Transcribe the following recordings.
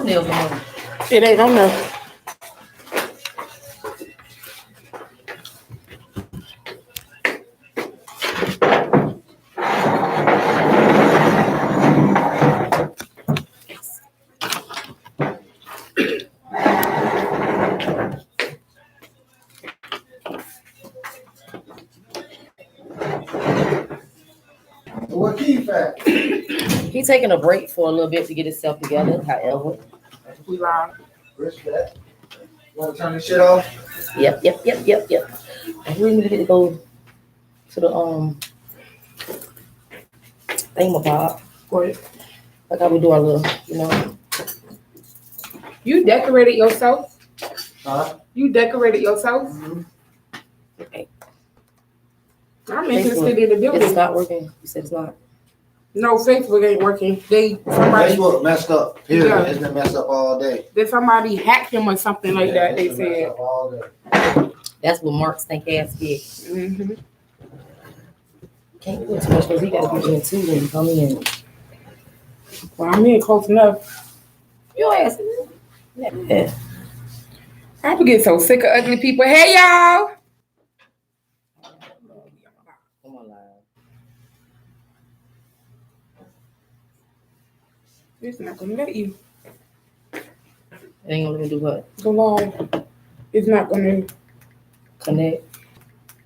thumbnails on. It ain't on there. What Keith at? He's taking a break for a little bit to get himself together. However, We live. Respect. Want to turn this shit off? yep. And we need to go to the thingamabob. What? Like how we do our little, you know. You decorated yourself? Huh? You decorated yourself? Mm-hmm. Okay. I'm interested in the It's building. not working. You said it's not. No, Facebook ain't working. Somebody Facebook messed up. Period. Yeah. It's been messed up all day. did somebody hack him or something like that. They It's been messed said. up all day. That's what Mark stink ass get. Mm-hmm. Can't do it too much because he got to be in too when you come in. Well, I'm in close enough. Your ass. Yeah. I would get so sick of ugly people. Hey, y'all. Come on, live. It's not gonna let you It ain't gonna let me do what? go live. It's not gonna Connect.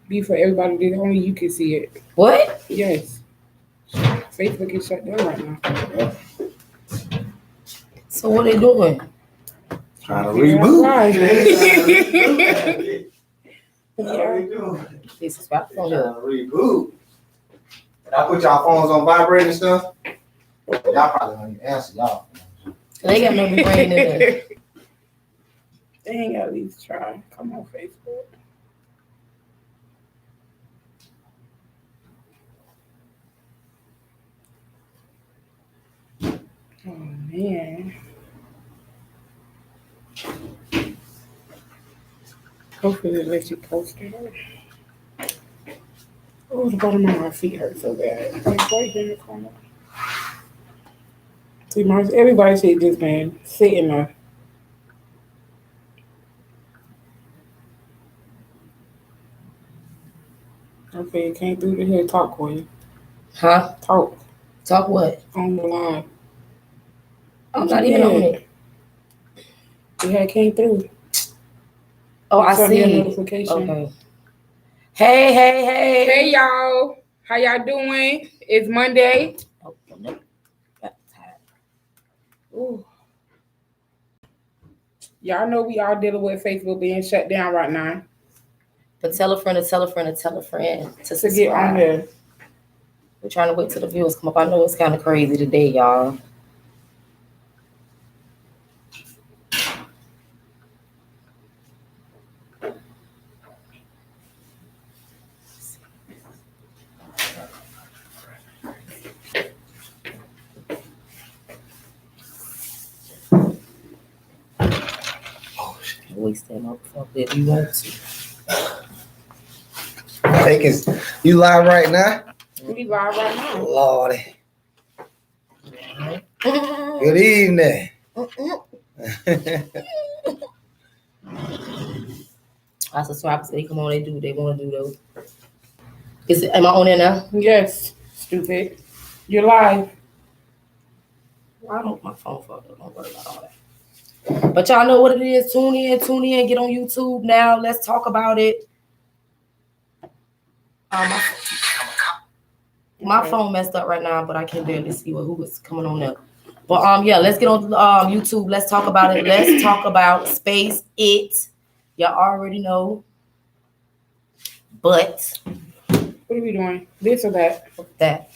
be for everybody. That only you can see it. What? Yes. Facebook is shut down right now. So what they doing? Trying to reboot. Right. They subscribe on Trying here. to reboot. Did I put y'all phones on vibrate and stuff? Y'all probably don't even answer y'all. They got no brain in there. They ain't got at least try. Come on, Facebook. Oh man. Hopefully it lets you post it. Oh, the bottom of my feet hurt so bad. It's right here in the corner. See, everybody should just been sitting there. Okay, can't do the here talk for you. Huh? Talk Talk what? on the line. I'm not even on it. It had came through. Oh, I Sent me a see. notification. Okay. Hey. Hey y'all, how y'all doing? It's Monday. Oh, no. Ooh. Y'all know we all dealing with Facebook being shut down right now. But tell a friend to tell a friend to tell a friend to To subscribe. get on there. We're trying to wait till the views come up. I know it's kind of crazy today, y'all. Waste that motherfucker if you want to. You live right now? We live right now. Lordy. Good evening. I subscribe to they come on, they do what they want to do though. Am I on there now? Yes, stupid. You're live. Well, I don't my phone fucked up. Don't worry about all that. But y'all know what it is. Tune in, get on YouTube now. Let's talk about it. My phone messed up right now, but I can barely see who is coming on there. But yeah, let's get on YouTube. Let's talk about it. Let's talk about Space It. Y'all already know. But What are we doing? This or that? that.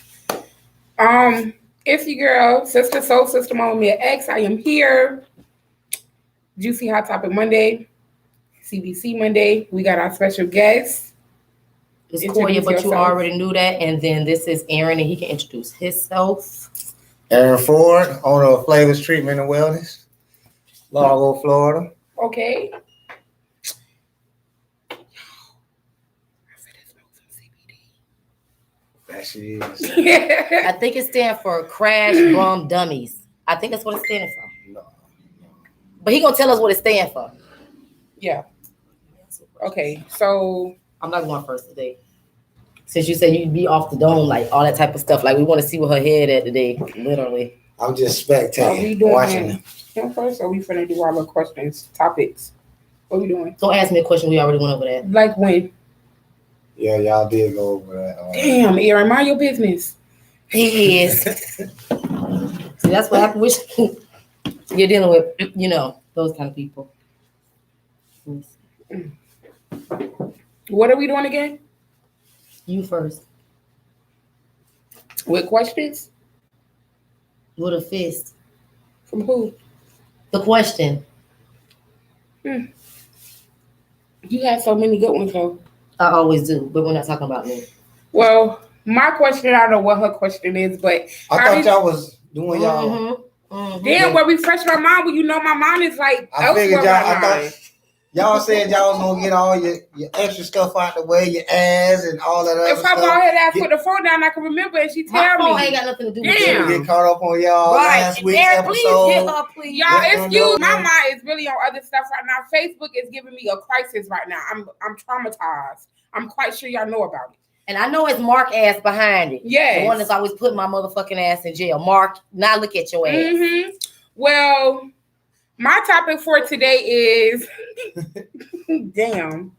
It's your girl, Sister Soul Sister Mama Mia X. I am here. Juicy Hot Topic Monday, CBC Monday. We got our special guest. It's Koya, but you already knew that. And then this is Aaron, and he can introduce himself. Aaron Ford, owner of Flavors Treatment and Wellness, Largo, Florida. Okay. That shit is. I think it stands for Crash Bum Dummies. I think that's what it stands for. No. But he gonna tell us what it stands for. Yeah. Okay. So I'm not going first today. Since you said you'd be off the dome, like all that type of stuff. Like we want to see what her head at today, literally. I'm just are we spectating, doing watching. him first, or we finna do all the questions, topics? What we doing? Don't ask me a question. We already went over that. Like when? Yeah, y'all did go over that. Damn, Aaron, mind your business. He is. See, that's what happens with you're dealing with, those kind of people. What are we doing again? You first. With questions? With a fist. From who? The question. You had so many good ones, though. I always do, but we're not talking about me. Well, my question, I don't know what her question is, but I thought y'all was doing y'all. Damn, well, refresh my mind. Well, you know my mind is like I figured elsewhere y'all. right I now. thought y'all said y'all was gonna get all your extra stuff out the way, your ass and all that other If I stuff. go ahead and put the phone down, I can remember and she My tell phone me. ain't got nothing to do with Damn. it. Get caught up on y'all last week's Derek, please episode. get her, please. Y'all, Let them excuse know. my mind is really on other stuff right now. Facebook is giving me a crisis right now. I'm traumatized. I'm quite sure y'all know about it. And I know it's Mark ass behind it. Yes. The one that's always putting my motherfucking ass in jail. Mark, now look at your ass. Well, my topic for today is damn.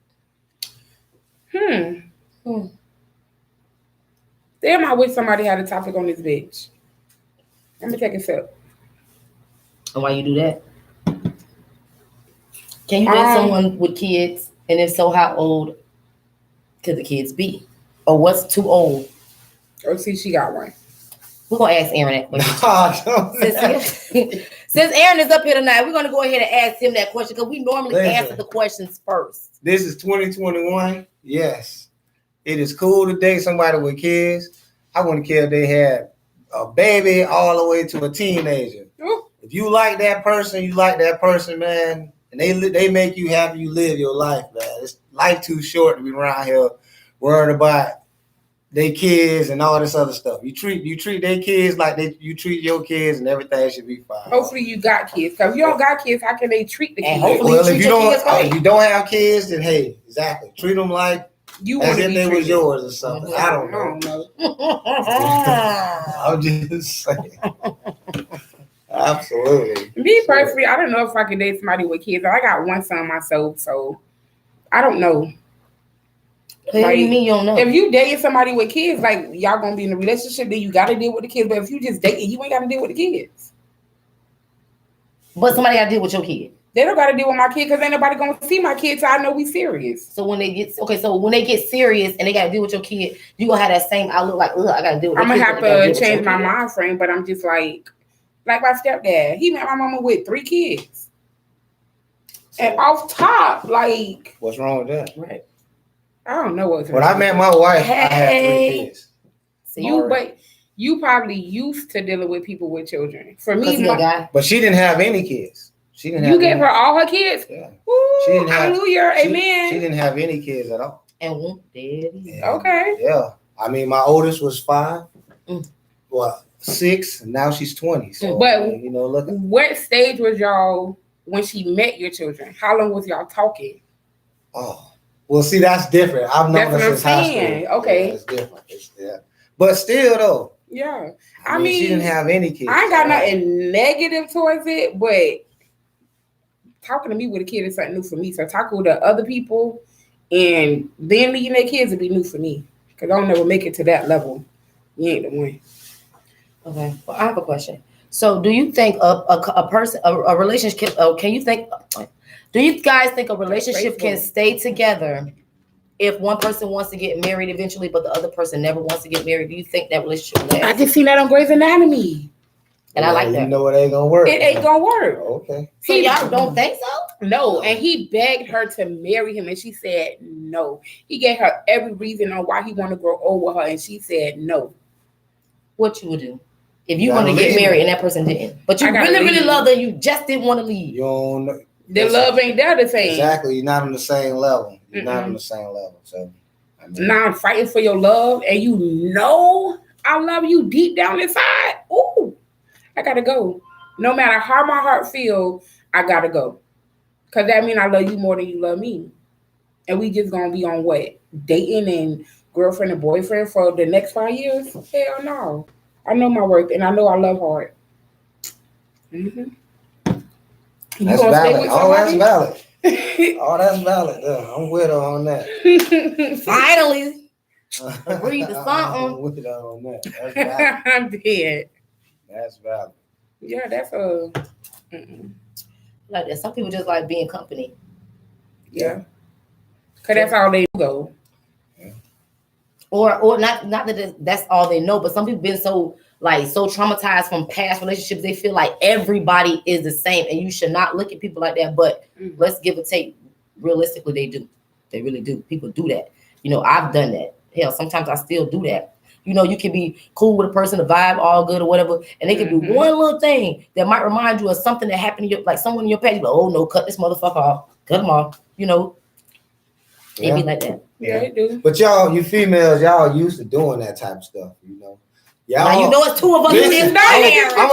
Damn, I wish somebody had a topic on this bitch. Let me take a sip. And why you do that? Can you date someone with kids? And if so, how old could the kids be? Or what's too old? Oh, see, she got one. We're gonna ask Aaron that question. Since Aaron is up here tonight, we're gonna go ahead and ask him that question because we normally answer the questions first. This is 2021. Yes, it is cool to date somebody with kids. I wouldn't care if they had a baby all the way to a teenager. Ooh. If you like that person, you like that person, man, and they make you happy. You live your life, man. It's life too short to be around here worried about their kids and all this other stuff. You treat their kids like you treat your kids, and everything should be fine. Hopefully you got kids. Because if you don't got kids, how can they treat the kids? Well, if you don't have kids, then hey, exactly. Treat them like as if they was yours or something. I don't know. I'm just saying. Absolutely. Me personally, I don't know if I can date somebody with kids. I got one son myself, so I don't know. Like, you mean you don't know? If you dating somebody with kids, like y'all gonna be in a relationship, then you gotta deal with the kids. But if you just dating, you ain't gotta deal with the kids. But somebody gotta deal with your kid. They don't gotta deal with my kid because ain't nobody gonna see my kid, so I know we serious. So when they get serious and they gotta deal with your kid, you gonna have that same outlook like, I gotta deal with. I'm gonna have to change my mind frame, but I'm just like my stepdad. He met my mama with 3 kids, and off top, like, what's wrong with that? Right. I don't know what's wrong. When I met my wife, I had 3 kids. So you probably used to dealing with people with children. For me, but she didn't have any kids. She didn't. You gave her all her kids. Yeah. Ooh, she didn't hallelujah, amen. She didn't have any kids at all. And won't daddy. Okay. Yeah, I mean, my oldest was 5. Well, 6. And now she's 20. So, but look. What stage was y'all when she met your children? How long was y'all talking? Oh. Well, see, that's different. I've known her since high school. Okay. Yeah, it's different. But still, though. Yeah. I mean, she didn't have any kids. I ain't got nothing negative towards it, but talking to me with a kid is something new for me. So talking to other people and then meeting their kids would be new for me. Because I'll never make it to that level. You ain't the one. Okay. Well, I have a question. So do you think a person, a relationship, do you guys think a relationship can stay together if one person wants to get married eventually, but the other person never wants to get married? Do you think that relationship will last? I just seen that on Grey's Anatomy. And I like that. You know it ain't gonna work. It ain't gonna work. Okay. So y'all don't think so? No. And he begged her to marry him, and she said no. He gave her every reason on why he wanted to grow old with her, and she said no. What you would do if you want to get married and that person didn't, but you really love them, you just didn't want to leave? You don't know. The love ain't there the same. Exactly. You're not on the same level. You're not on the same level. So now I'm fighting for your love, and you know I love you deep down inside. Ooh, I gotta go. No matter how my heart feels, I gotta go. Cause that means I love you more than you love me. And we just gonna be on what? Dating and girlfriend and boyfriend for the next 5 years? Hell no. I know my worth and I know I love hard. Mm-hmm. You That's gonna stay valid. with Oh, that's somebody? valid. Oh, that's valid. Yeah, I'm with her on that. Finally, agreed to something. I'm with her on that. That's valid. I'm dead. That's valid. Yeah, that's a. Mm-mm. Like that. Some people just like being company. Yeah. Cause that's all they go. Or not that that's all they know, but some people been so traumatized from past relationships, they feel like everybody is the same, and you should not look at people like that. But let's give or take. Realistically, they really do. People do that. I've done that. Hell, sometimes I still do that. You can be cool with a person, the vibe all good or whatever, and they can do one little thing that might remind you of something that happened to you, like someone in your past. You go, oh no, cut this motherfucker off, cut him off. It be like that. Yeah, it do. But y'all, you females, y'all used to doing that type of stuff, Y'all, now it's two of us. Listen, I'm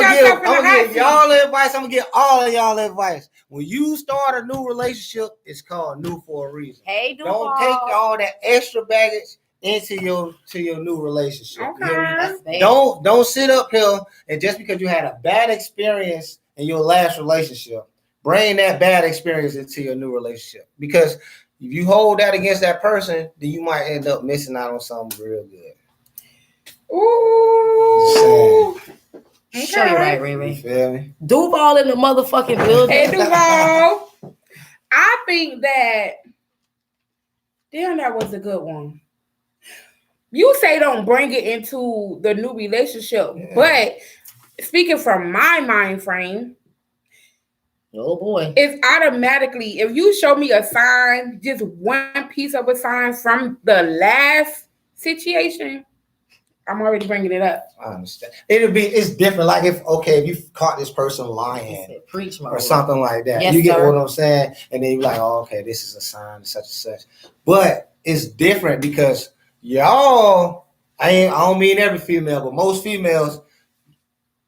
gonna give y'all advice. I'm gonna give all of y'all advice. When you start a new relationship, it's called new for a reason. Hey, don't take all that extra baggage into your new relationship. Okay. Don't sit up here and just because you had a bad experience in your last relationship, bring that bad experience into your new relationship. Because if you hold that against that person, then you might end up missing out on something real good. Ooh. Okay. Show you right, Ray Ray. You feel me? Duval in the motherfucking building. Hey, Duval. I think that. Damn, that was a good one. You say don't bring it into the new relationship, but speaking from my mind frame, oh boy, it's automatically, if you show me a sign, just one piece of a sign from the last situation, I'm already bringing it up. I understand. It's different. Like if you caught this person lying or something like that, yes, you get sir. what I'm saying, and then you're like, oh, okay, this is a sign, such and such. But it's different because y'all, I don't mean every female, but most females,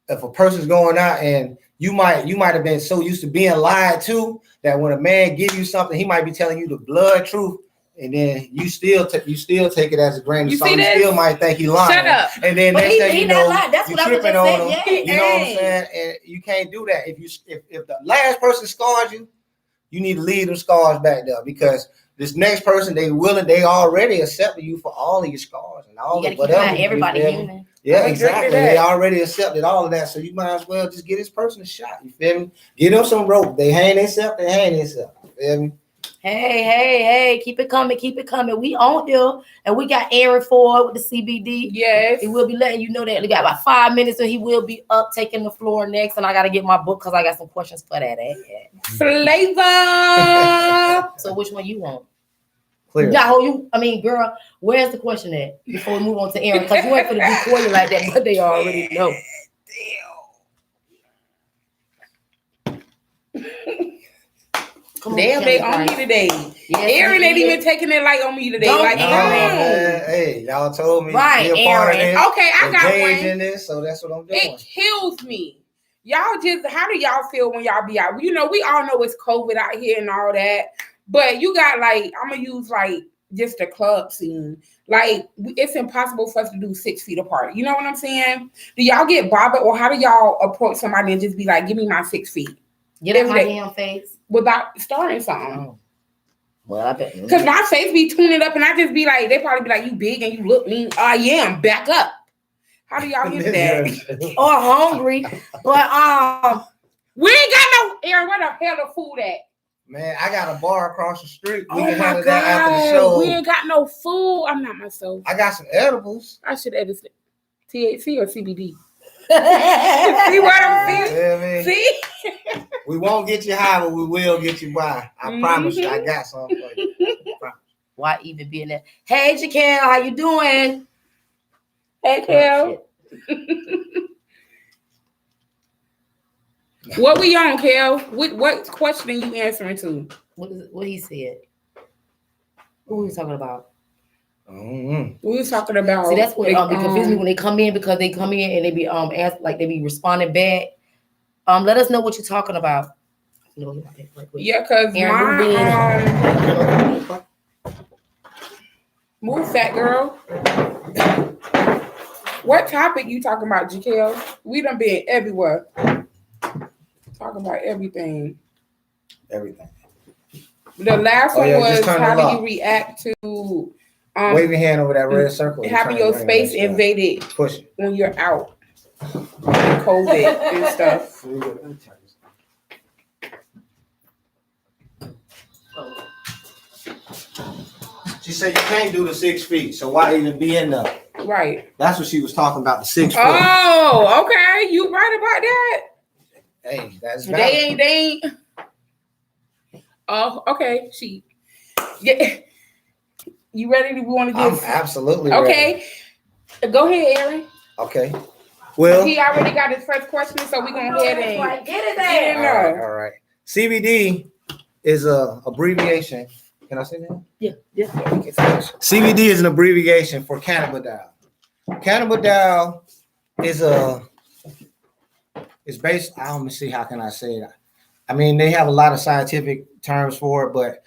if a person's going out and you might have been so used to being lied to that when a man give you something, he might be telling you the blood truth. And then you still take it as a grain of salt. You still might think he lying. Shut up. And then next thing you know, you're tripping on him. Yay. You know what I'm saying? And you can't do that. If the last person scars you, you need to leave them scars back there because this next person they already accepted you for all of your scars and all of whatever. Everybody human. Yeah, exactly. They already accepted all of that, so you might as well just give this person a shot. You feel me? Give them some rope. They hang themselves. You feel me? Hey, keep it coming. We on here, and we got Aaron Ford with the CBD. Yes. He will be letting you know that. We got about 5 minutes, and he will be up taking the floor next, and I got to get my book because I got some questions for that. Flavor. So which one you want? Clear. Girl, where's the question at? Before we move on to Aaron, because you ain't gonna do Corey like that, but they already know. Damn, they on me today. Yes, Aaron ain't even taking it like on me today. Hey, y'all told me right, to be a part Aaron. of this. Okay, I got one. In this, so that's what I'm doing. It kills me. Y'all just, how do y'all feel when y'all be out? We all know it's COVID out here and all that, but you got I'm gonna use just the club scene. It's impossible for us to do 6 feet apart. You know what I'm saying? Do y'all get bothered, or how do y'all approach somebody and just be like, give me my 6 feet? Get in my damn face. Without starting something. Oh. Well, I bet. Because my face be tuning up and I just be like, they probably be like, you big and you look mean. I am. Back up. How do y'all get that? Or hungry. But we ain't got no, Aaron, where the hell the food at? Man, I got a bar across the street. We can handle that after the show. We ain't got no food. I'm not myself. I got some edibles. I should edit THC or CBD. See what I'm saying? See? We won't get you high, but we will get you by. I promise you, I got something for you. Why even be in there? Hey, Jaquel, how you doing? Hey, Kel. What we on, Kel? What question you answering to? What he said? Who we talking about? We was talking about. See, that's what be confusing me when they come in, because they come in and they be they be responding back. Let us know what you're talking about. Yeah, cause move, fat girl. What topic you talking about, Jaquel? We done been everywhere. Talking about everything. Everything. The last one was how do you react to wave your hand over that red circle. Having your space invaded when you're out. COVID and stuff. She said you can't do the 6 feet, so why even be in there? Right. That's what she was talking about, the 6 foot. Oh, okay. You right about that. Hey, that's valid. They ain't. Oh, okay. Yeah. You ready? We want to I'm absolutely ready. Okay. Go ahead, Aaron. Okay. Well, he already got his first question, so we're going to go ahead and get it there. All right. CBD is a abbreviation. Can I say that? Yeah. CBD is an abbreviation for cannabidiol. Cannabidiol is based. I don't see how can I say it. I mean, they have a lot of scientific terms for it, but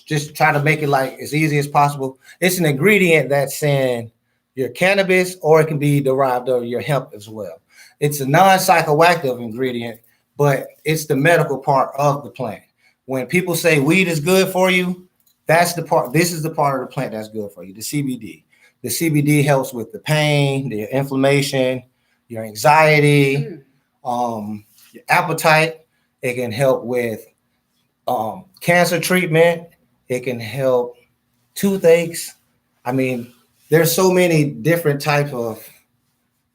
just try to make it like as easy as possible. It's an ingredient that's in your cannabis, or it can be derived of your hemp as well. It's a non-psychoactive ingredient, but it's the medical part of the plant. When people say weed is good for you, that's the part. This is the part of the plant that's good for you, the CBD. The CBD helps with the pain, the inflammation, your anxiety, your appetite. It can help with cancer treatment. It can help toothaches. I mean, there's so many different types of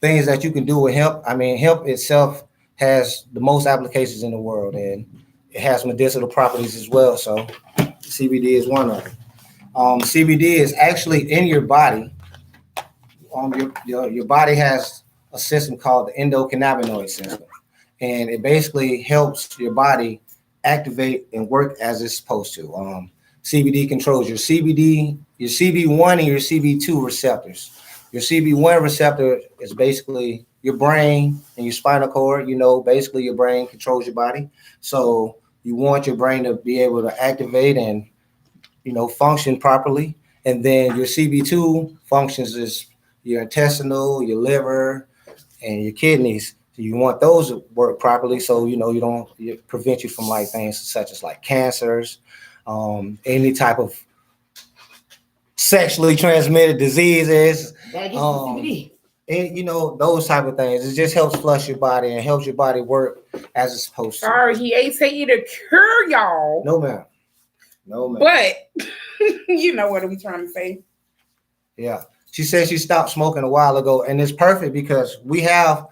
things that you can do with hemp. I mean, hemp itself has the most applications in the world, and it has medicinal properties as well. So CBD is one of them. CBD is actually in your body. Your body has a system called the endocannabinoid system, and it basically helps your body activate and work as it's supposed to. CBD controls your CBD, your CB1 and your CB2 receptors. Your CB1 receptor is basically your brain and your spinal cord. You know, basically your brain controls your body. So you want your brain to be able to activate and, you know, function properly. And then your CB2 functions as your intestinal, your liver, and your kidneys. So you want those to work properly, so you know it prevent you from like things such as like cancers, any type of sexually transmitted diseases, and you know those type of things. It just helps flush your body and helps your body work as it's supposed to. Sorry, he ain't saying to cure y'all. No ma'am. But you know what are we trying to say? Yeah. She said she stopped smoking a while ago, and it's perfect because we have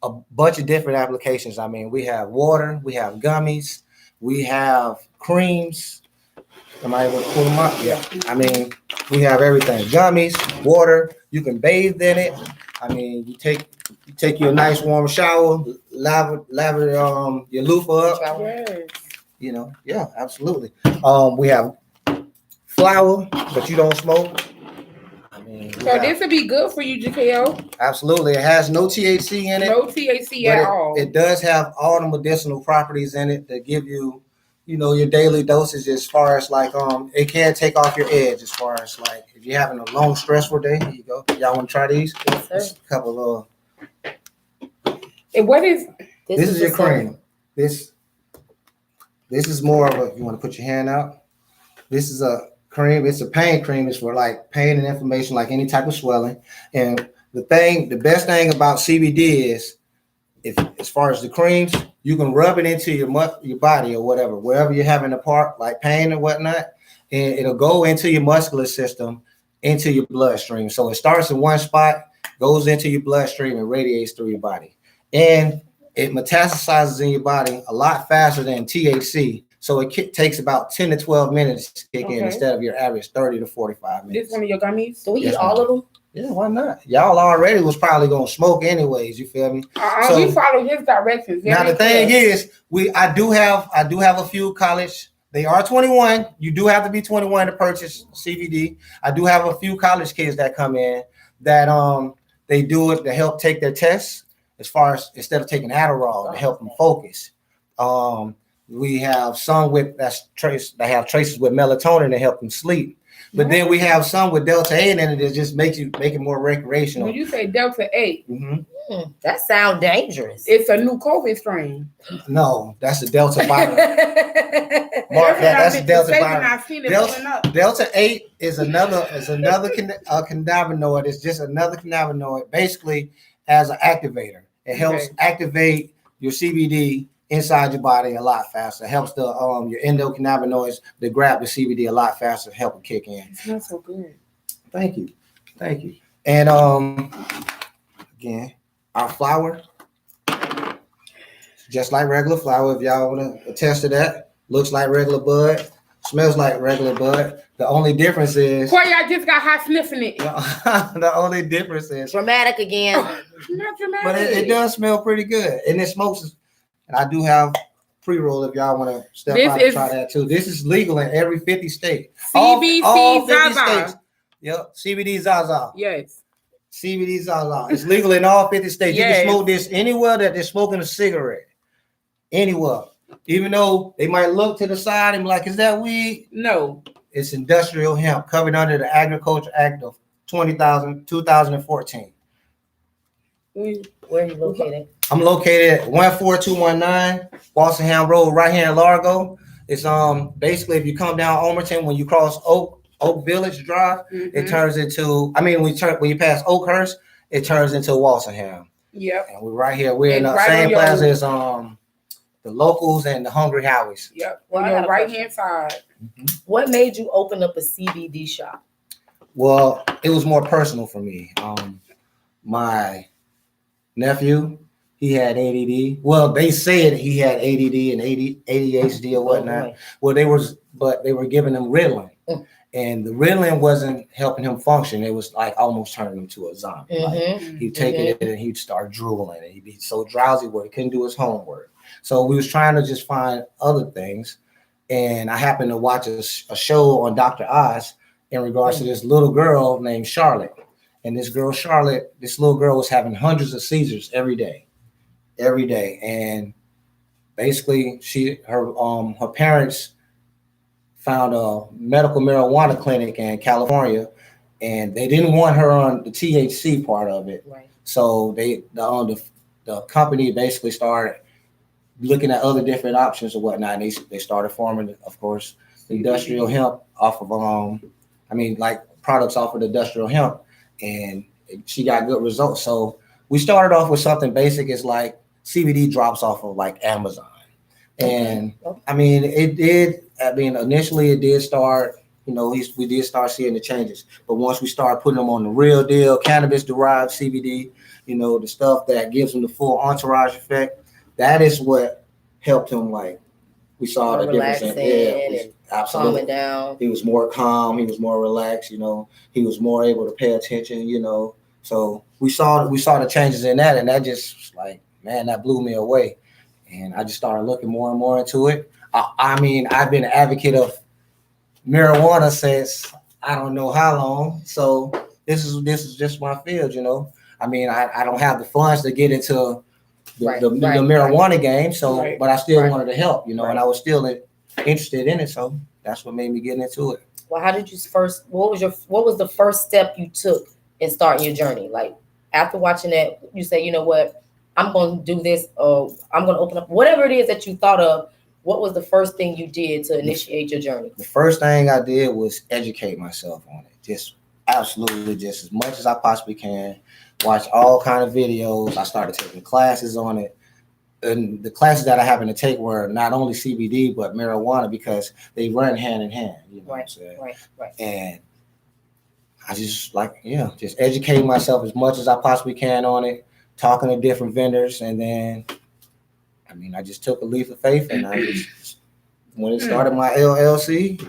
a bunch of different applications. I mean, we have water, we have gummies, we have creams. Am I able to pull them up? Yeah. I mean, we have everything. Gummies, water, you can bathe in it. I mean, you take your nice warm shower, lather your loofah up. Yes. You know, yeah, absolutely. We have flour, but you don't smoke. So this would be good for you, Jaquel. Absolutely. It has no THC in it. No THC at all. It does have all the medicinal properties in it that give you, you know, your daily dosage as far as like, it can take off your edge as far as like, if you're having a long, stressful day, here you go. Y'all want to try these? Yes, sir. Just a couple of. And what is? This is your cream. This is more of a, you want to put your hand out? This is a cream. It's a pain cream. It's for like pain and inflammation, like any type of swelling. And the best thing about CBD is, if as far as the creams, you can rub it into your body or whatever, wherever you're having a part, like pain or whatnot, and it'll go into your muscular system, into your bloodstream. So it starts in one spot, goes into your bloodstream, and radiates through your body. And it metastasizes in your body a lot faster than THC. So it takes about 10 to 12 minutes to kick in instead of your average 30 to 45 minutes. This one of your gummies? Do we eat all of them? Yeah, why not? Y'all already was probably gonna smoke anyways. You feel me? So we follow his directions. Now the thing is, I do have a few college. They are 21. You do have to be 21 to purchase CBD. I do have a few college kids that come in that they do it to help take their tests, as far as instead of taking Adderall to help them focus. We have some with that have traces with melatonin to help them sleep. But then we have some with Delta 8 in it that just make it more recreational. When you say Delta 8, that sounds dangerous. It's a new COVID strain. No, that's the Delta virus. Mark that's the Delta virus. Delta 8 is another cannabinoid. It's just another cannabinoid, basically as an activator. It helps activate your CBD inside your body a lot faster. It helps the your endocannabinoids to grab the CBD a lot faster, help it kick in. It smells so good. Thank you. And again, our flower, just like regular flower. If y'all want to attest to that, looks like regular bud, smells like regular bud. The only difference is Corey, I just got hot sniffing it. The only difference is dramatic again. Not dramatic, but it does smell pretty good, and it smokes. And I do have pre-roll if y'all want to step out and try that too. This is legal in every 50 states. CBD all 50 Zaza. states. Yep, CBD Zaza. Yes. CBD Zaza. It's legal in all 50 states. Yes. You can smoke this anywhere that they're smoking a cigarette. Anywhere. Even though they might look to the side and be like, is that weed? No. It's industrial hemp covered under the Agriculture Act of 2014. Where are you located? I'm located at 14219 Walsingham Road, right here in Largo. It's basically if you come down Omerton, when you cross Oak Village Drive, it turns into. I mean, when you pass Oakhurst, it turns into Walsingham. Yep. And we're right here. We're in the same plaza as the Locals and the Hungry Howies. Yep. On your right hand side. What made you open up a CBD shop? Well, it was more personal for me. My nephew, he had ADD. Well, they said he had ADD and ADHD or whatnot. Well, they were giving him Ritalin, and the Ritalin wasn't helping him function. It was like almost turning him to a zombie. Like he'd take it and he'd start drooling, and he'd be so drowsy where he couldn't do his homework. So we was trying to just find other things, and I happened to watch a show on Dr. Oz in regards to this little girl named Charlotte. And this little girl was having hundreds of seizures every day. And basically her parents found a medical marijuana clinic in California, and they didn't want her on the THC part of it. Right. So the company basically started looking at other different options or whatnot. And they started forming, of course, industrial hemp off of products off of the industrial hemp. And she got good results. So we started off with something basic. It's like CBD drops off of like Amazon. And I mean, initially it did start, we did start seeing the changes. But once we started putting them on the real deal, cannabis derived CBD, the stuff that gives them the full entourage effect, that is what helped him. Like we saw the difference. Absolutely. Calming down. He was more calm. He was more relaxed. He was more able to pay attention. So we saw the changes in that, and that just like, man, that blew me away. And I just started looking more and more into it. I mean, I've been an advocate of marijuana since I don't know how long. So this is just my field. I mean, I don't have the funds to get into the marijuana game. So, but I still wanted to help. And I was still interested in it, so that's what made me get into it. Well, how did you what was the first step you took in starting your journey? Like after watching that, you say, you know what, I'm going to do this, or I'm going to open up whatever it is that you thought of. What was the first thing you did to initiate your journey? The first thing I did was educate myself on it. Just absolutely, just as much as I possibly can. Watch all kind of videos. I started taking classes on it. And the classes that I happened to take were not only CBD, but marijuana, because they run hand in hand. What I'm saying? Right. And I just just educate myself as much as I possibly can on it, talking to different vendors. And then, I just took a leap of faith, and I just, when it started my LLC,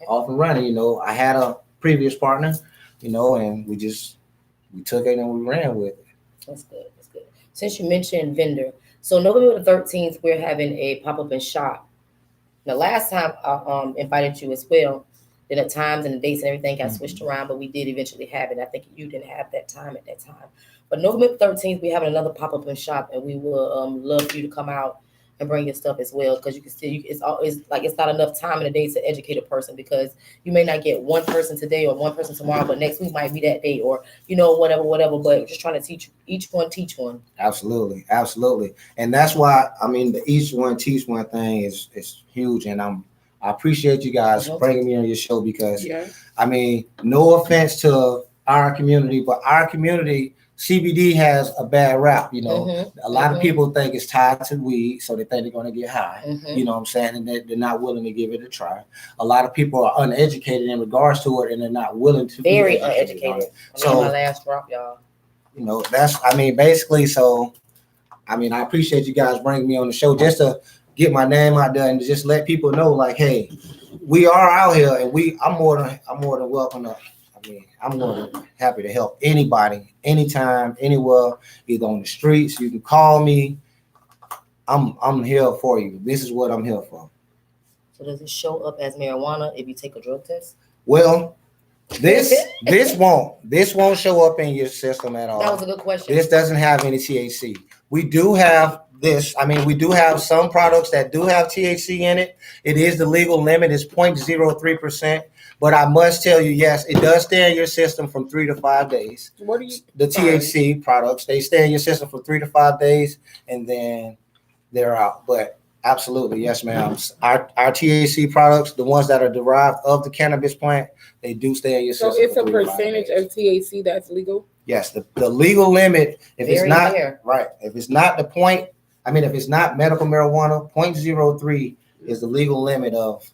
off and running, I had a previous partner, and we took it and we ran with it. That's good. Since you mentioned vendor, so November the 13th, we're having a pop-up and shop. The last time I invited you as well, Then the times and the dates and everything got switched around, but we did eventually have it. I think you didn't have that time at that time. But November 13th, we having another pop up in shop, and we will love for you to come out and bring your stuff as well, because you can still it's like it's not enough time in the day to educate a person, because you may not get one person today or one person tomorrow, but next week might be that day, or whatever. But just trying to teach teach one. Absolutely, and that's why the each one teach one thing is huge, and I appreciate you guys bringing me on your show, because no offense to our community, but our community, CBD has a bad rap. A lot of people think it's tied to weed, so they think they're going to get high. You know what I'm saying? And they're not willing to give it a try. A lot of people are uneducated in regards to it, and they're not willing to. Very uneducated. So my last drop, y'all. That's basically. So, I appreciate you guys bringing me on the show just to get my name out there and just let people know, like, hey, we are out here, and I'm more than welcome to. I'm more than happy to help anybody, anytime, anywhere, either on the streets. You can call me. I'm here for you. This is what I'm here for. So does it show up as marijuana if you take a drug test? Well, this won't show up in your system at all. That was a good question. This doesn't have any THC. We do have this. We do have some products that do have THC in it. It is the legal limit. It's 0.03%. But I must tell you, yes, it does stay in your system from 3 to 5 days. What do you? The THC products, they stay in your system for 3 to 5 days, and then they're out. But absolutely, yes, ma'am. Our THC products, the ones that are derived of the cannabis plant, they do stay in your system. So it's a percentage of THC that's legal? Yes, the legal limit, if Very it's not fair. right, if it's not the point, if it's not medical marijuana, 0.03 is the legal limit of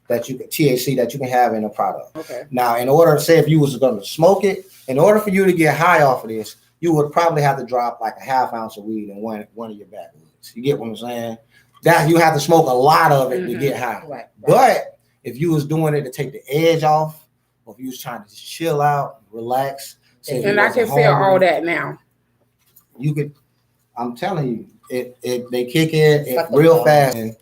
THC that you can have in a product. Okay. Now, in order to say if you was going to smoke it, in order for you to get high off of this, you would probably have to drop like a half ounce of weed in one of your backwoods. You get what I'm saying? That you have to smoke a lot of it to get high. Right. But if you was doing it to take the edge off, or if you was trying to just chill out, relax, and I can feel all that now. You could. I'm telling you, they kick in real fast, and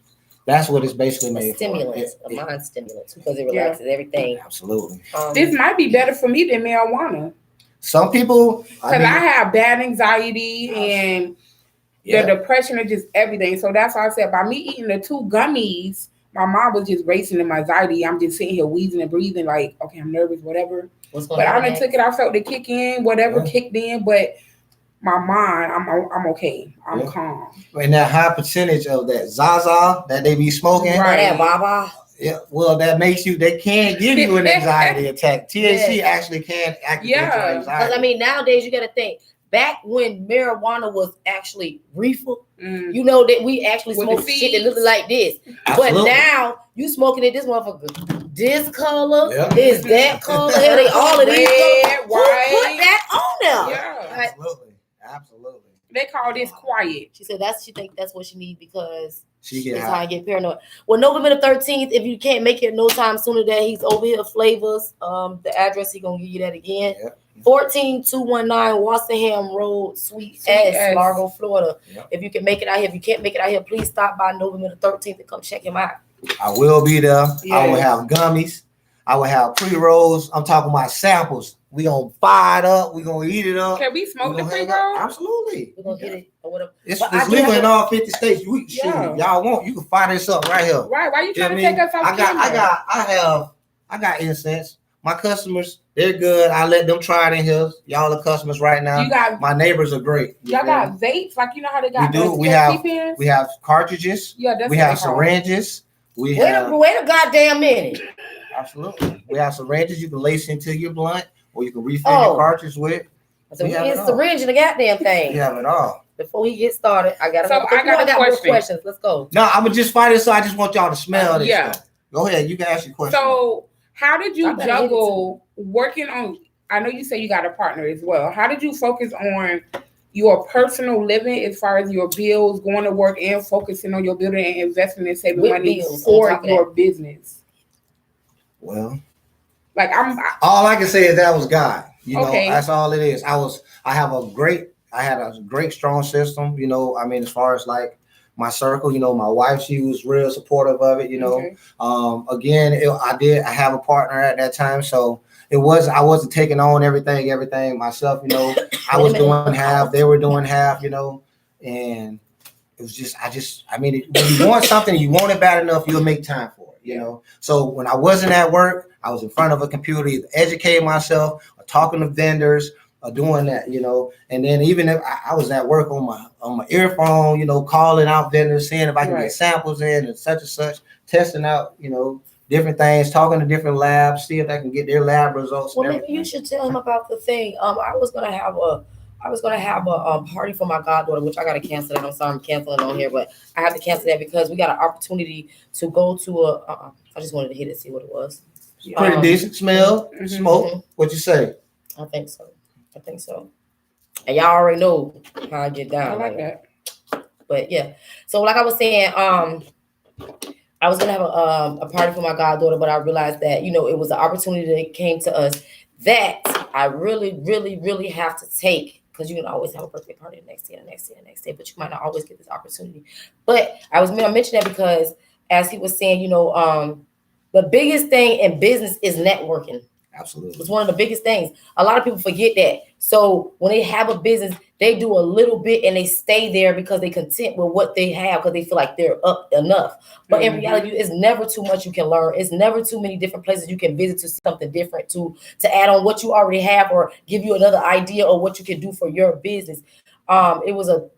that's what it's basically made stimulants, for. A mind stimulant, because it relaxes everything. Absolutely. This might be better for me than marijuana. Some people, because I have bad anxiety and the depression and just everything. So that's why I said, by me eating the 2 gummies, my mind was just racing in my anxiety. I'm just sitting here wheezing and breathing like, okay, I'm nervous, whatever. But I done took it. I felt the kick in, whatever kicked in, but my mind, I'm okay. I'm calm. And that high percentage of that Zaza that they be smoking, right? That Baba. Yeah, well, that makes you. They can give you an anxiety attack. THC actually can activate your anxiety. Because nowadays you got to think. Back when marijuana was actually reefer, that we actually smoked shit that looked like this. Absolutely. But now you smoking it, this motherfucker, this color is that color. Here they all of these colors. Put that on there. Yeah, absolutely. They call this quiet. She said she think that's what she needs because she get high and get paranoid. Well, November the 13th, if you can't make it no time sooner, that he's over here. Flavors, the address he gonna give you that again. Yep. 14219 Walsingham Road, Suite S, Largo, Florida. Yep. If you can make it out here, if you can't make it out here, please stop by November the 13th and come check him out. I will be there. Yeah. I will have gummies. I will have pre-rolls. I'm talking about samples. We gonna fire it up. We gonna eat it up. Can we smoke the pre-roll? Absolutely. We're gonna get it or whatever. It's legal in all 50 states. If y'all want, you can fire this up right here. Right. Why you trying to take us off camera? I got incense. My customers, they're good. I let them try it in here. Y'all are customers right now. My neighbors are great. Y'all got vapes, like how they got. We do. We have cartridges. Yeah, that's we have syringes. Wait a goddamn minute. Absolutely. We have syringes you can lace into your blunt, or you can refill your cartridge with. So we get a syringe in the goddamn thing. We have it all. Before we get started, I got more questions. Let's go. No, I'm gonna just fight it. So I just want y'all to smell this. Yeah. Stuff. Go ahead. You can ask your question. So how did you juggle working on? I know you say you got a partner as well. How did you focus on your personal living as far as your bills, going to work, and focusing on your building and investing and saving money for your business? Well, like all I can say is that was God. That's all it is. I had a great strong system. As far as like my circle. You know, my wife, she was real supportive of it. You know, again, I have a partner at that time, so I wasn't taking on everything myself. You know, I was doing half, they were doing half. You know, and it was just when you want something, you want it bad enough, you'll make time for it. You know, so when I wasn't at work, I was in front of a computer, either educating myself or talking to vendors or doing that, you know. And then even if I was at work on my earphone, you know, calling out vendors, seeing if I can get samples in and such, testing out, you know, different things, talking to different labs, see if I can get their lab results. Well, maybe you should tell him about the thing. I was gonna have a party for my goddaughter, which I gotta cancel that. I'm sorry, I'm canceling on here, but I have to cancel that because we got an opportunity to go to I just wanted to hit it, see what it was. Pretty decent smell, smoke. What you say? I think so. And y'all already know how I get down. I like that. But yeah, so like I was saying, I was gonna have a party for my goddaughter, but I realized that, you know, it was an opportunity that came to us that I really, really, really have to take, because you can always have a birthday party the next day, but you might not always get this opportunity. But I mentioning that because, as he was saying, you know, the biggest thing in business is networking. Absolutely. It's one of the biggest things. A lot of people forget that. So when they have a business, they do a little bit and they stay there because they're content with what they have because they feel like they're up enough. But in reality, it's never too much you can learn. It's never too many different places you can visit to see something different, to add on what you already have or give you another idea of what you can do for your business. It was a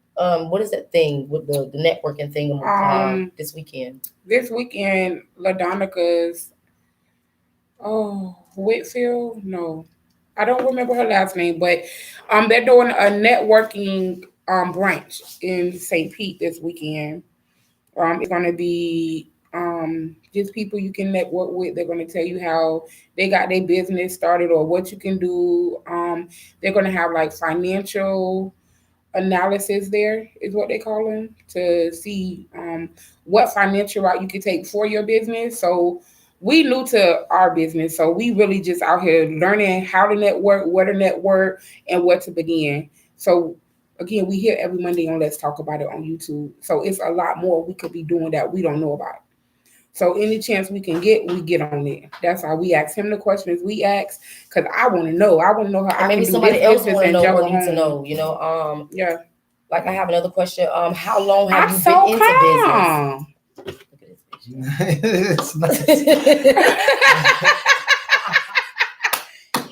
what is that thing with the networking thing this weekend? This weekend, LaDonica's Whitfield? No. I don't remember her last name, but they're doing a networking branch in St. Pete this weekend. It's gonna be just people you can network with. They're gonna tell you how they got their business started or what you can do. They're gonna have like financial analysis there is what they call them, to see what financial route you can take for your business. So we new to our business, so we really just out here learning how to network, where to network, and where to begin. So again, we here every Monday on Let's Talk About It on YouTube. So it's a lot more we could be doing that we don't know about. So any chance we can get, we get on it. That's why we ask him the questions we ask, because I want to know. I want to know how I maybe can somebody do else this want to know or juggle need to home. know. You know, Yeah. Like I have another question. How long have I'm you so been into calm. business? Look at this It's nice.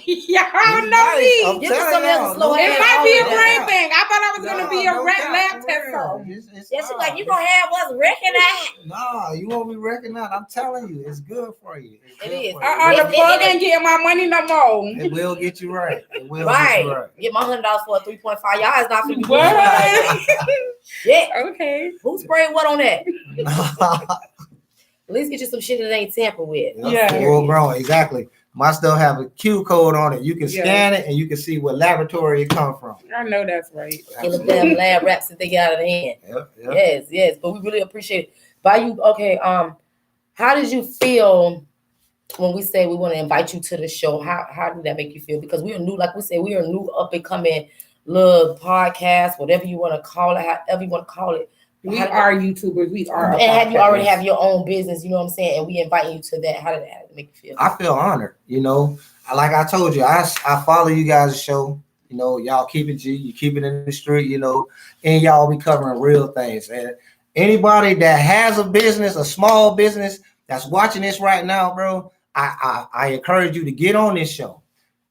Y'all know me. Give me something else to slow It hands. might be a Always. brain thing. I thought I was gonna be a no rat cap, lab for test. real. Yeah, she's like, you gonna have us recognized. No, you won't be recognized. I'm telling you, it's good for you. It is. The plug ain't getting my money no more. It will get you right. It will Right. get you right. Get my $100 for a 3.5. Y'all is not finna be What? Yeah. Okay. Who sprayed what on that? Yeah. At least get you some shit that ain't tampered with. Yeah. Full grown, exactly. My stuff have a Q code on it. You can scan it and you can see what laboratory it come from. I know that's right. Get the damn lab rats that they get out of the hand. Yep. Yes. But we really appreciate it. Okay, how did you feel when we say we want to invite you to the show? How did that make you feel? Because we are new, like we said, we are new up and coming little podcast, whatever you want to call it, however you want to call it. We are YouTubers. We are. And have you already have your own business? You know what I'm saying? And we invite you to that. How did that make you feel? I feel honored. You know, like I told you, I follow you guys' show. You know, y'all keep it G, you keep it in the street. You know, and y'all be covering real things. And anybody that has a business, a small business that's watching this right now, bro, I encourage you to get on this show.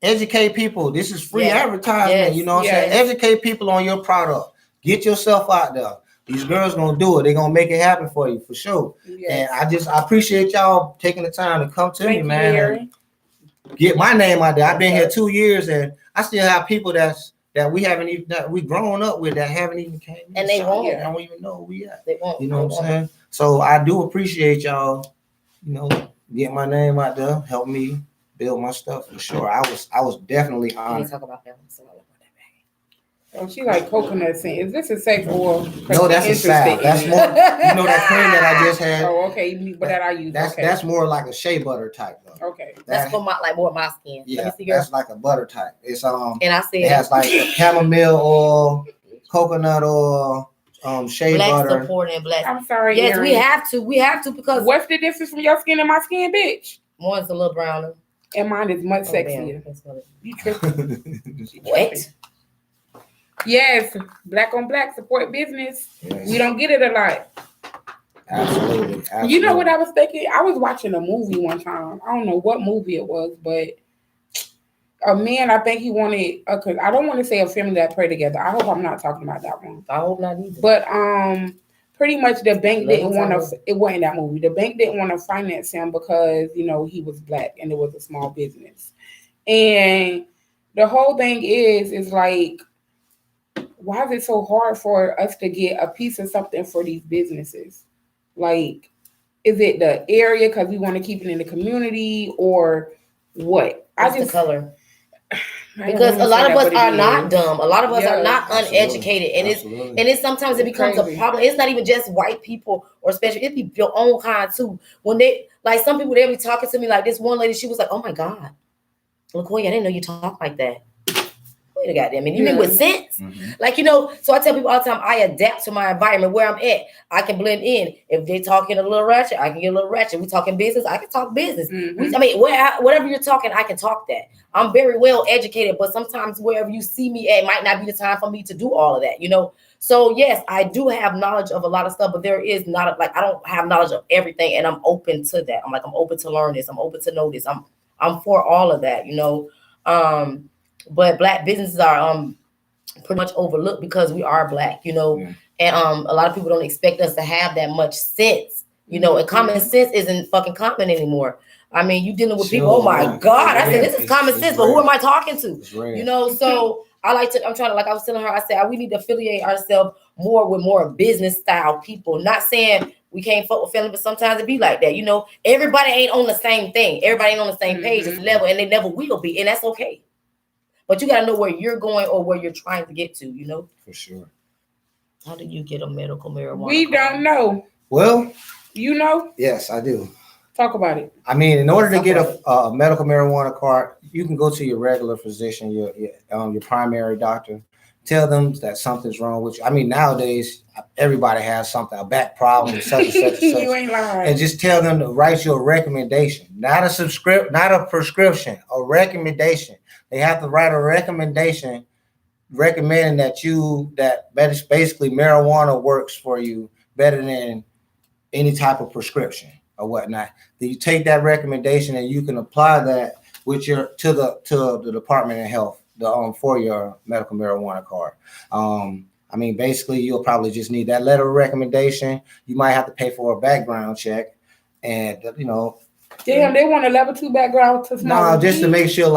Educate people. This is free advertisement. Yes. You know what I'm saying? Educate people on your product. Get yourself out there. These girls gonna do it. They're gonna make it happen for you for sure. Yes. And I appreciate y'all taking the time to come to me, man. And get my name out there. I've been here 2 years and I still have people that we haven't even we grown up with that haven't even came. And they won't. I don't even know who we are. They won't. You know what I'm saying? So I do appreciate y'all, you know, get my name out there, help me build my stuff for sure. I was definitely honored. Talk about that. Oh, she like coconut scent. Is this a safe oil? No, that's a salve. That's more. You know that cream that I just had. Oh, okay. But that I use. That's more like a shea butter type though. Okay. That's for more my skin. Yeah, that's like a butter type. It's and I said it has like chamomile oil, coconut oil, shea Black butter. support and black. I'm sorry. Yes, Aaron. we have to. We have to because What's the difference from your skin and my skin, bitch? one's a little browner. And mine is much Oh, sexier. damn. You tripping? What? Yes, black on black support business. Yes. We don't get it a lot. Absolutely. You know what I was thinking? I was watching a movie one time. I don't know what movie it was, but a man, I think he wanted. Cause I don't want to say a family that pray together. I hope I'm not talking about that one. I hope not either. But pretty much the bank didn't want to. It wasn't that movie. The bank didn't want to finance him because he was black and it was a small business. And the whole thing is like, why is it so hard for us to get a piece of something for these businesses? Like, is it the area because we want to keep it in the community or what? What's the color? Because a lot of us are not dumb. A lot of us are not uneducated, and it's sometimes it becomes a problem. It's not even just white people or especially it be your own kind too. When they like some people, they be talking to me like this one lady. She was like, "Oh my God, LaCoya, I didn't know you talk like that." Wait a goddamn minute, you mean with sense? Like so I tell people all the time, I adapt to my environment where I'm at. I can blend in. If they talking a little ratchet, I can get a little ratchet. We talking business, I can talk business. I mean, whatever you're talking, I can talk that. I'm very well educated, but sometimes wherever you see me at might not be the time for me to do all of that, So yes, I do have knowledge of a lot of stuff, but there is not I don't have knowledge of everything, and I'm open to that. I'm open to learn this. I'm open to know this. I'm for all of that, But black businesses are pretty much overlooked because we are black, and a lot of people don't expect us to have that much sense, and common sense isn't fucking common anymore. I mean, you dealing with people. Oh my God! I said this is common sense, but who am I talking to? So I'm trying to, like I was telling her, I said we need to affiliate ourselves more with more business style people. Not saying we can't fuck with family, but sometimes it be like that. Everybody ain't on the same thing. Everybody ain't on the same page, it's level, and they never will be, and that's okay. But you got to know where you're going or where you're trying to get to, For sure. How do you get a medical marijuana We card? don't know. Well, Yes, I do. Talk about it. I mean, in order to get a medical marijuana card, you can go to your regular physician, your primary doctor. Tell them that something's wrong with you. I mean, nowadays, everybody has something, a back problem, such and such and such. You ain't lying. And just tell them to write you a recommendation, not a prescription, a recommendation. They have to write a recommendation recommending that basically marijuana works for you better than any type of prescription or whatnot. Then you take that recommendation and you can apply that with to the Department of Health for your medical marijuana card. I mean, basically, you'll probably just need that letter of recommendation. You might have to pay for a background check, and Damn, they want a level 2 background to smoke. No, just to make sure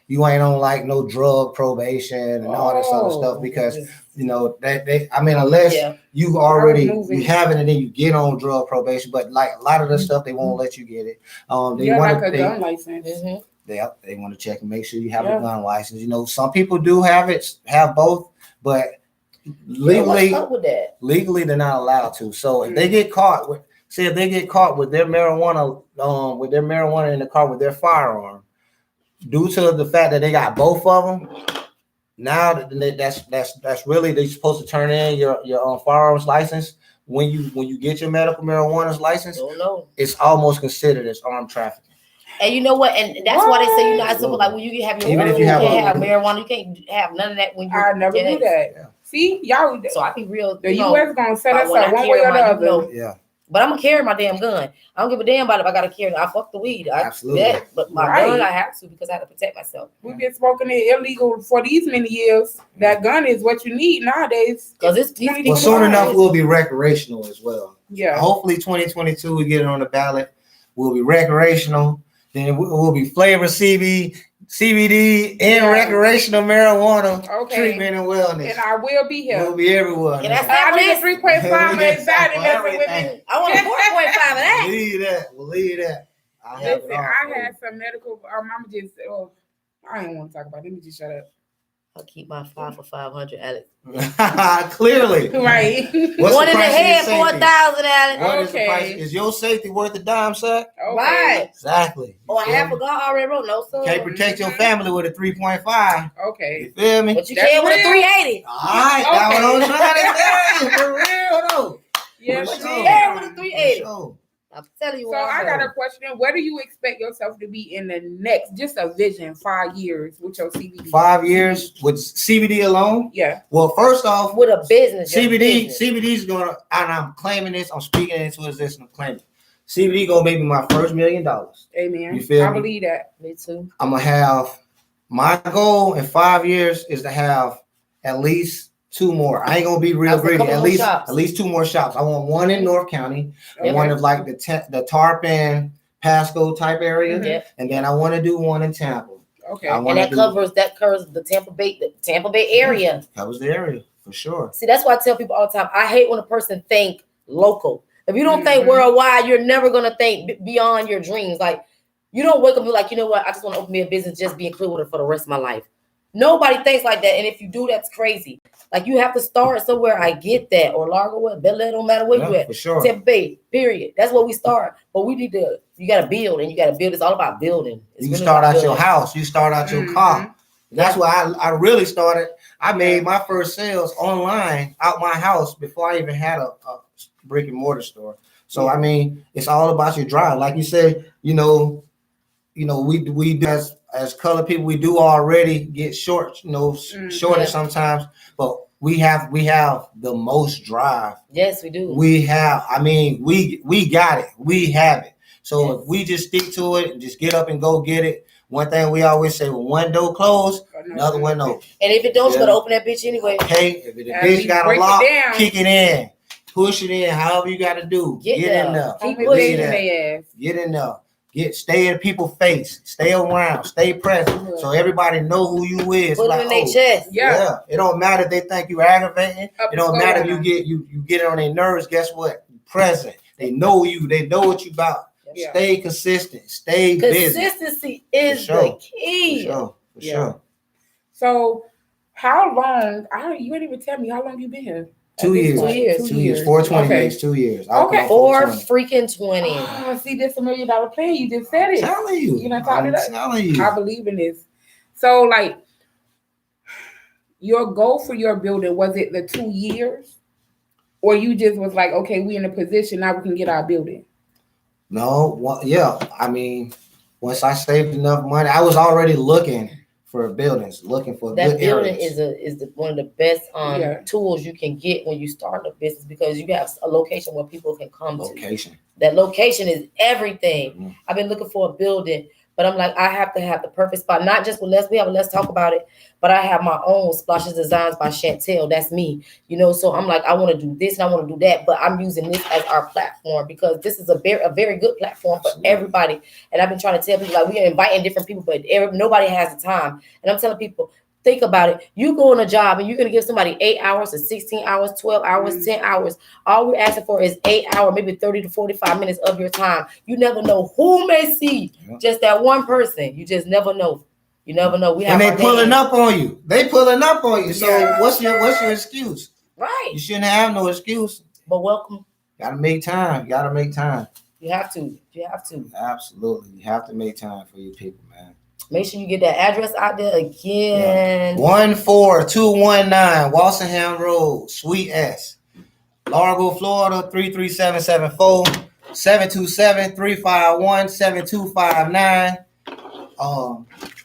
you ain't on no drug probation and all this other stuff because unless you already you have it and then you get on drug probation, but like a lot of the stuff they won't let you get it. They want a gun license. They want to check and make sure you have a gun license. Some people do have both, but legally they're not allowed to. So if they get caught with their marijuana in the car with their firearm, due to the fact that they got both of them, now that's really they're supposed to turn in your firearms license when you get your medical marijuana license. It's almost considered as armed trafficking. And you know what? And that's why they say you're not simple. Like when you have your even if you have marijuana, you can't have none of that when you. I never do that. Yeah. See, y'all. So I be real. The U.S. gonna set us up one way or the other. Yeah. But I'm gonna carry my damn gun. I don't give a damn about it if I gotta carry it. I fuck the weed. Absolutely. But my gun, I have to because I have to protect myself. We've been smoking it illegal for these many years. That gun is what you need nowadays. Because it's soon enough will be recreational as well. Yeah. Hopefully 2022 we get it on the ballot. We'll be recreational. Then it will be flavored CBD and recreational marijuana treatment and wellness. And I will be here. We'll be everywhere. And that's I need a 3.5 inside with me. I want a 4.5 of that. We'll leave that. I had some medical. I didn't want to talk about it. Let me just shut up. I'll keep my 5 for 500, Alex. Clearly. Right. What's One the in the price of your head, safety? 4,000, Alex. What is the price? Okay. Is your safety worth a dime, sir? Right. Exactly. You Or feel half me? a gun already wrote, no, sir. Can't protect your family with a 3.5. Okay. You feel me? But you That's can with a real. 380. All right, that's what I'm trying to tell you. For real, though. Yeah, For but sure. Yeah, with a For 380. sure. I'm telling you So what I I got know. a question. Where do you expect yourself to be in the next, just a vision, 5 years with your CBD? 5 years with CBD alone? Yeah. Well, first off, With a business. your business. CBD is gonna, and I'm claiming this. I'm speaking into existence. I'm claiming CBD gonna make me my first $1 million. Amen. You feel I me? believe that. Me too. I'm gonna have my goal in 5 years is to have at least 2 more. I ain't gonna be I real was a greedy. couple At more least shops. 2 more shops. I want one in North County, Okay. one of like the Tarpon, Pasco type area, Yeah. and then I want to do one in Tampa. Okay. I And want to that do covers the Tampa Bay area. covers the area for sure. See, that's why I tell people all the time. I hate when a person think local. If you don't think Mhm. worldwide, you're never gonna think beyond your dreams. Like you don't wake up and be like, you know what? I just want to open me a business, just be included for the rest of my life. Nobody thinks like that, and if you do, that's crazy. Like you have to start somewhere. I get that, or Largo, what Bel Air, don't matter where you Yeah, at. for sure. Tampa Bay, period. That's where we start. But we need to. You got to build, and you got to build. It's all about building. It's You really start about out your building. house. You start out your car. That's why I really started. I made my first sales online out my house before I even had a brick and mortar store. So I mean, it's all about your drive. Like you said, we do as colored people, we do already get short, shorter sometimes, but we have the most drive. Yes, we do. We have. I mean, we got it. We have it. So if we just stick to it and just get up and go get it. One thing we always say: when one door closed, another one open. And if it don't, you gotta open that bitch anyway. Okay, if the bitch got a lock, kick it in, push it in, however you got to do. Get in there. Keep pushing their ass. Get in there. Stay in people's face. Stay around. Stay present. So everybody know who you is. Put them in their chest. Yeah. It don't matter if they think you aggravating. It don't matter if you get on their nerves. Guess what? Present. They know you. They know what you about. Yeah. Stay consistent. Stay busy. Consistency is the key. For sure. So, how long? You didn't even tell me how long you been here. 2 years. 2 years. 2 years. 420 days. 2 years. Okay. 420. Oh, see, this $1 million plan. You just said it. I'm telling you. You know, I'm telling you. I believe in this. So, like, your goal for your building, was it the 2 years, or you just was like, okay, we in a position now, we can get our building? No, I mean, once I saved enough money, I was already looking for buildings, looking for that good building areas. is one of the best tools you can get when you start a business, because you have a location where people can come to. That location is everything. Mm-hmm. I've been looking for a building, but I'm like, I have to have the perfect spot. Not just with Let's Talk About It, but I have my own Splashes Designs by Chantel. That's me, So I'm like, I want to do this and I want to do that, but I'm using this as our platform because this is a very good platform for everybody. And I've been trying to tell people, like, we are inviting different people, but nobody has the time. And I'm telling people, think about it. You go on a job and you're going to give somebody 8 hours or 16 hours, 12 hours, 10 hours. All we're asking for is 8 hours, maybe 30 to 45 minutes of your time. You never know who may see just that one person. You just never know. You never know. And they pulling up on you. So what's your excuse? Right. You shouldn't have no excuse. But welcome. Gotta make time. You have to. Absolutely. You have to make time for your people, man. Make sure you get that address out there again. 14219 Walsingham Road, Suite S, Largo, Florida 33774, 727-351-7259.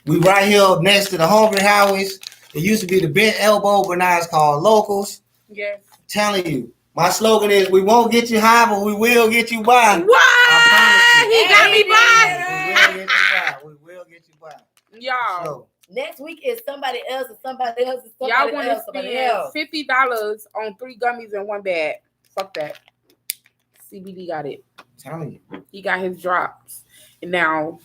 We right here next to the Hungry Howies. It used to be the Bent Elbow, but now it's called Locals. Yes. I'm telling you, my slogan is: we won't get you high, but we will get you by. What? He got me by. We will get you by. Y'all. So, next week is somebody else and somebody else and somebody y'all want to else. spend $50 on 3 gummies in one bag. Fuck that. CBD got it. I'm telling you. He got his drops. Now,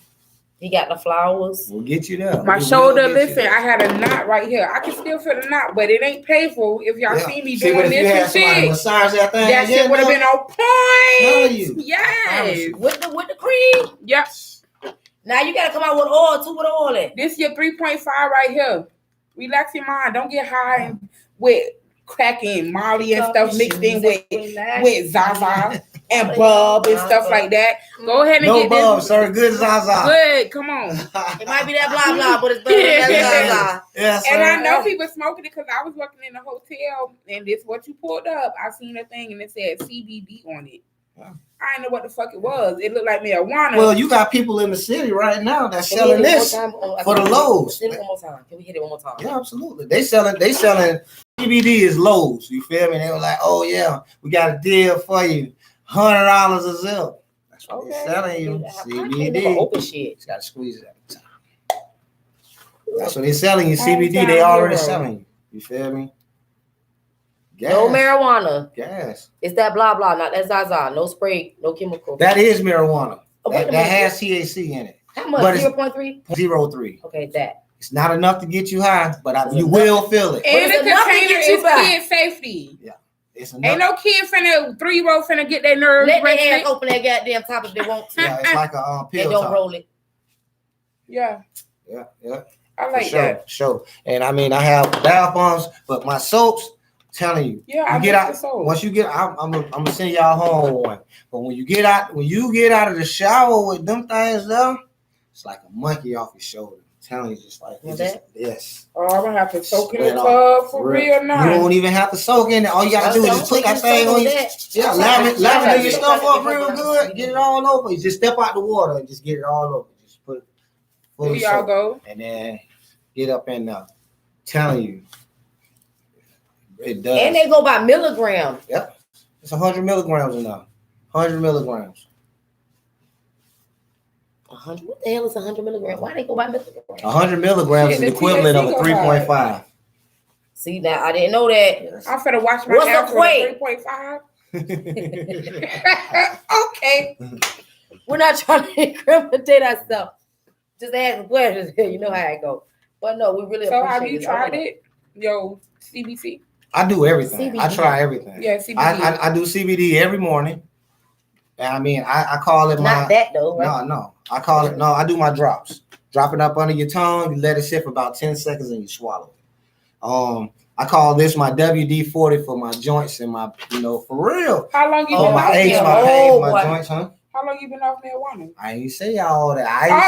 he got the flowers. We'll get you there. My shoulder, listen, I had a knot right here. I can still feel the knot, but it ain't painful. If y'all see me doing this and shit, massage that shit would have been on point. You. Yes. With the cream. Yep. Now you gotta come out with oil too. With oil in. This your 3.5 right here. Relax your mind. Don't get high with cracking Molly and stuff mixed in with Zaza and Bub and stuff like that. Go ahead and get Bub, this. sir. Good Zaza. Good. Come on. It might be that blah blah, but it's better than that Zaza. Yes, And sir. I know people smoking it because I was working in a hotel and this what you pulled up. I seen a thing and it said CBD on it. I didn't know what the fuck it was. It looked like marijuana. Well, you got people in the city right now that's selling this for the lows. Hit it one more time. Can we hit it one more time? Yeah, absolutely. They selling CBD is lows. You feel me? They were like, oh yeah, we got a deal for you, $100 a zip. That's what they're selling you. CBD. Open shit. Just gotta squeeze it at the top. That's what they're selling you. CBD. They already selling you. You feel me? Gas. No marijuana. Gas. It's that blah blah, not that Zaza. No spray, no chemical. That is marijuana. Oh, that has THC in it. How much? 0.3? 0.3. Okay, that. It's not enough to get you high, but you will feel it. And the container is kid safety. Yeah. It's enough. Ain't no kid finna 3-year-old finna get their nerves. Let their hands open that goddamn top if they want to. Yeah, it's like a pill. And don't roll it. Yeah. Yeah. I like that. Sure. And I mean, I have bath bombs, but my soaps, telling you, I get out. Once you get, I'm gonna send y'all home one. But when you get out of the shower with them things, though, it's like a monkey off your shoulder. I'm telling you, just like yes. Oh, I'm gonna have to soak in the tub for real now. You don't even have to soak in it. All you gotta do is just put that thing on you. Yeah, lavender your stuff up real good. Get it all over. You just step out the water and just get it all over. Just put it. Here y'all go. And then get up in there. Telling you. It does. And they go by milligrams. Yep. It's 100 milligrams in there. 100 milligrams. 100? What the hell is 100 milligrams? Why they go by milligrams? 100 milligrams is the equivalent of a 3.5. See, now I didn't know that. I'm finna watch my What's the 3.5. Okay. We're not trying to incriminate ourselves. Just asking questions. You know how it go. But no, we really So appreciate have you tried it? Yo, CBC? I do everything. CBD. I try everything. Yeah, CBD. I do CBD every morning. And I mean, I call it not that though, right? No. I call it, I do my drops. Drop it up under your tongue, you let it sit for about 10 seconds and you swallow it. I call this my WD-40 for my joints and my, for real. How long you been my off aches, my pains, my joints, huh? How long you been off marijuana? I ain't say all that.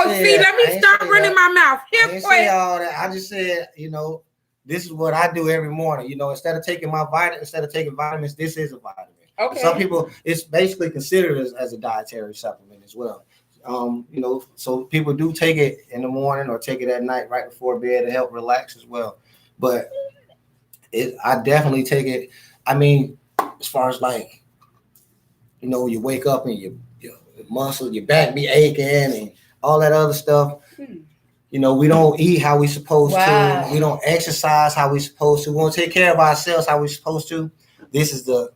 Let me stop running my mouth. I ain't say all that. I just said, this is what I do every morning. Instead of taking vitamins, this is a vitamin. Okay. Some people, it's basically considered as a dietary supplement as well. So people do take it in the morning or take it at night right before bed to help relax as well. But I definitely take it. I mean, as far as like, you wake up and your muscles, your back be aching and all that other stuff. We don't eat how we supposed to. We don't exercise how we supposed to. We don't take care of ourselves how we supposed to. This is the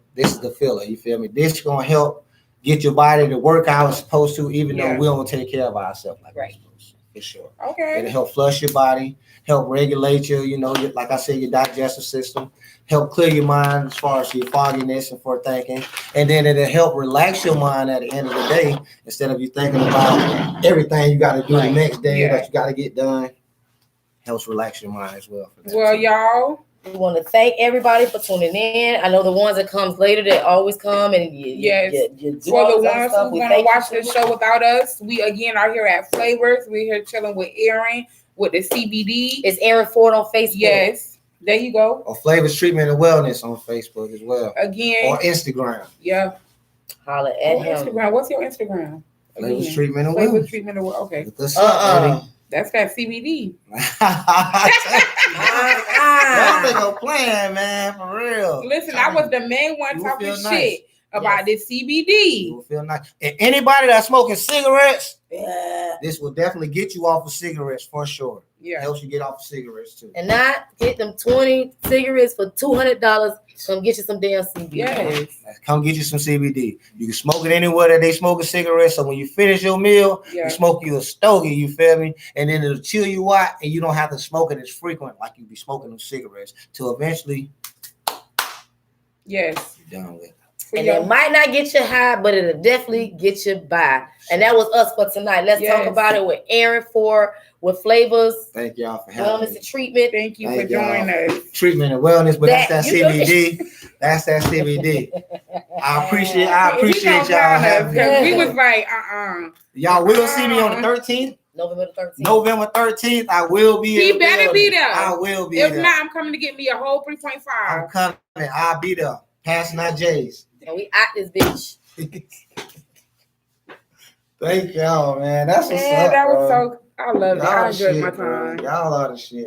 filler. You feel me? This is gonna help get your body to work how it's supposed to, even though we don't take care of ourselves like we're supposed to, for sure. Okay. It'll help flush your body, help regulate your, like I said, your digestive system, help clear your mind as far as your fogginess and for thinking, and then it'll help relax your mind at the end of the day instead of you thinking about everything you got to do the next day that you got to get done. Helps relax your mind as well. Well, y'all. We want to thank everybody for tuning in. I know the ones that comes later that always come and you for the ones who's gonna watch the show without us, we again are here at Flavors. We're here chilling with Aaron with the CBD. It's Aaron Ford on Facebook. Yes, there you go. Or Flavors Treatment and Wellness on Facebook as well. Again, or Instagram. Yeah. Holla at him. Instagram. What's your Instagram? Flavors Treatment and Wellness. Flavors Treatment and Wellness. Okay. That's that CBD. Y'all think I'm playing, man, for real. Listen, I was the main one talking shit about this CBD. You will feel nice. And anybody that's smoking cigarettes, this will definitely get you off of cigarettes for sure. Yeah, helps you get off of cigarettes too. And not get them 20 cigarettes for $200. Come get you some damn CBD. Yes. Come get you some CBD. You can smoke it anywhere that they smoke a cigarette. So when you finish your meal, you smoke you a stogie, you feel me? And then it'll chill you out and you don't have to smoke it as frequent like you be smoking them cigarettes till eventually you're done with it. And it might not get you high, but it'll definitely get you by. And that was us for tonight. Let's talk about it with Aaron with Flavors. Thank y'all for having wellness and treatment. Thank you for joining us. Treatment and wellness, but that's that CBD. That's that CBD. I appreciate y'all having me. We was like, Y'all will see me on the 13th. November 13th. I will be. He better be there. I will be. If not, I'm coming to get me a whole 3.5. I'm coming. I'll be there. Passing out J's. And we out this bitch. Thank y'all, man. That's what's up. That was bro. so. I love it. I enjoyed my time. Bro. Y'all are the shit.